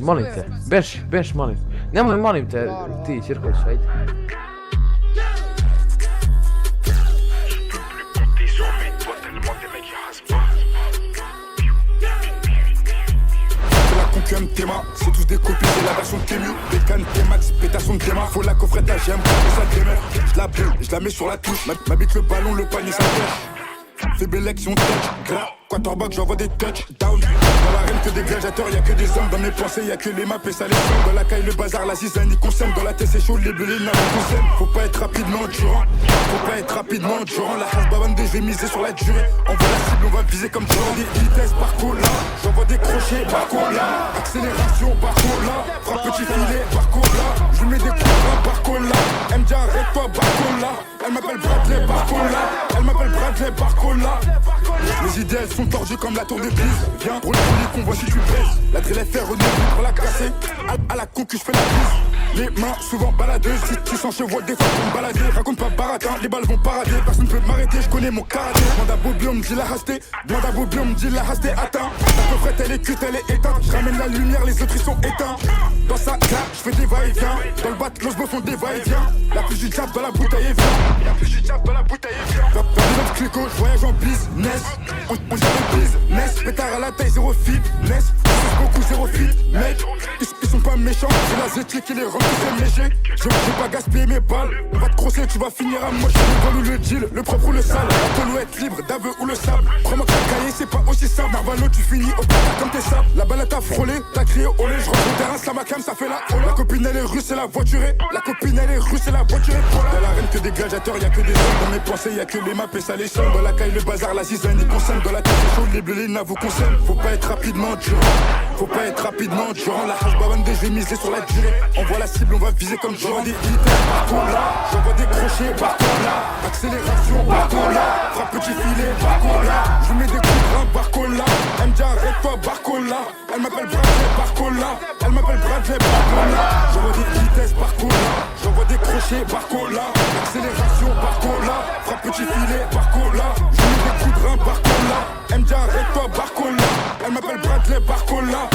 Molim te, beš, molim. Nemoj, molim te, ti, Ćirković, ajde. Théma, c'est tous des copies, c'est la version Temu. Bécane, T-Max, pétation de Théma. Faut la coffrette à j'aime, ça démerde. Je la mets sur la touche, ma bite le ballon, le panier ça pêche. Fais belle action, touch, gras. Quarterback, j'envoie des touchdowns. Dans l'arène que des gladiateurs, y'a que des hommes. Dans mes pensées, y'a que les maps et ça les fait. Dans la caille, le bazar, la zizanie qu'on sème. Dans la tête, c'est chaud, les bleus, les nains qu'on sème. Faut pas être rapidement endurant. La hasbabande, je vais miser sur la durée. On voit la cible, on va viser comme Durant. Des vitesses, parcours là. J'envoie des crochets, parcours là. Accélération, parcours là. Frappe petit filet, parcours là. Je lui mets des coups là, parcours là. Elle me dit arrête-toi, parcours là. Elle m'appelle Bradley, parcours là. Parcours là. Les idées elles sont tordues comme la tour d'église. Viens pour le public qu'on voit si tu pèses. La drill est fait renouveler pour la casser. À la concu je fais la bise. Les mains souvent baladeuses. Si tu sens chevaux des fois pour me balader. Raconte pas baratin, les balles vont parader. Personne peut m'arrêter, je connais mon karaté. Demande à Bobby on me dit la hasté. Atteint. La coffrette elle est cuite, elle est éteinte. Je ramène la lumière, les autres ils sont éteints. Dans sa gare, je fais des va-et-vient. Dans le bat, l'os me font des va-et-vient. La plus du diable dans la bouteille est vient. Dans le clico, je voyage en business. On gère le business. Pétard à la taille, zéro fitness. Beaucoup zéro fit, mec. Ils sont pas méchants. J'ai la zétique qui les rend tous léger. Je vais pas gaspiller mes balles. On va te crosser, tu vas finir à moche. Le vol ou le deal, le propre ou le sale. La polo être libre, d'aveu ou le sable. Crois-moi que la cahier, c'est pas aussi simple. Narvalo, tu finis au pata comme tes sables. La balle t'a frôlé, t'as crié olé. Je rentre au terrain, ça ma cam, ça fait la hola. La copine elle est russe, c'est la voiturée. Dans l'arène que des gladiateurs, y'a que des hommes. Dans mes pensées, y'a que les maps et ça les sonne. Dans la caille, le bazar, la zizanie qu'on sème. Dans la tête, c'est chaud, les bleus, les navos qu'on sème. Faut pas être rapidement durant. La hasbabande, je vais miser sur la durée. On voit la cible, on va viser comme Durant. Des hyper, parcours là. J'envoie des crochets, parcours là. Accélération, parcours là. Frappe petit filet, parcours là. Je mets des coups de rein, parcours là. Elle me dit arrête-toi, parcours là. Elle m'appelle Bradley, parcours là. J'envoie des vitesses, parcours là. J'envoie des crochets, parcours là. Accélération, parcours là. Frappe petit filet, parcours là. Je mets des coups de rein, parcours là. Elle me dit arrête-toi, parcours là. Elle m'appelle Bradley, parcours là.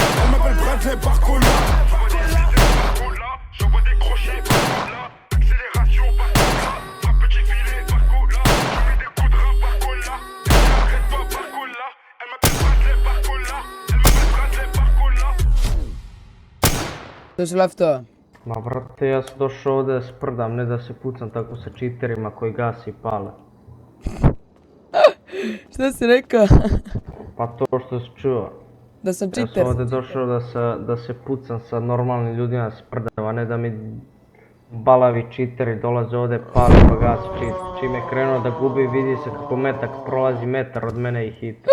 J'envoie des crochets, parcours là. Accélération, parcours là. Frappe petit filet, parcours là. Je mets des coups de rein, parcours là. Arrête-toi, parcours là. Elle m'appelle Bradley, parcours là. To si lefto. Ma brate, ja sam došao ovdje da sprdam, ne da se pucam tako sa čiterima koji gasi i pale. Šta si rekao? Pa to što si čuo. Da sam Ja čiter. sam ovdje došao da se pucam sa normalnim ljudima, da sprdam, a ne da mi balavi čiteri dolaze ovdje pale pa gasi čiter. Čim je krenuo da gubi, vidi se kako metak prolazi metar od mene i hita.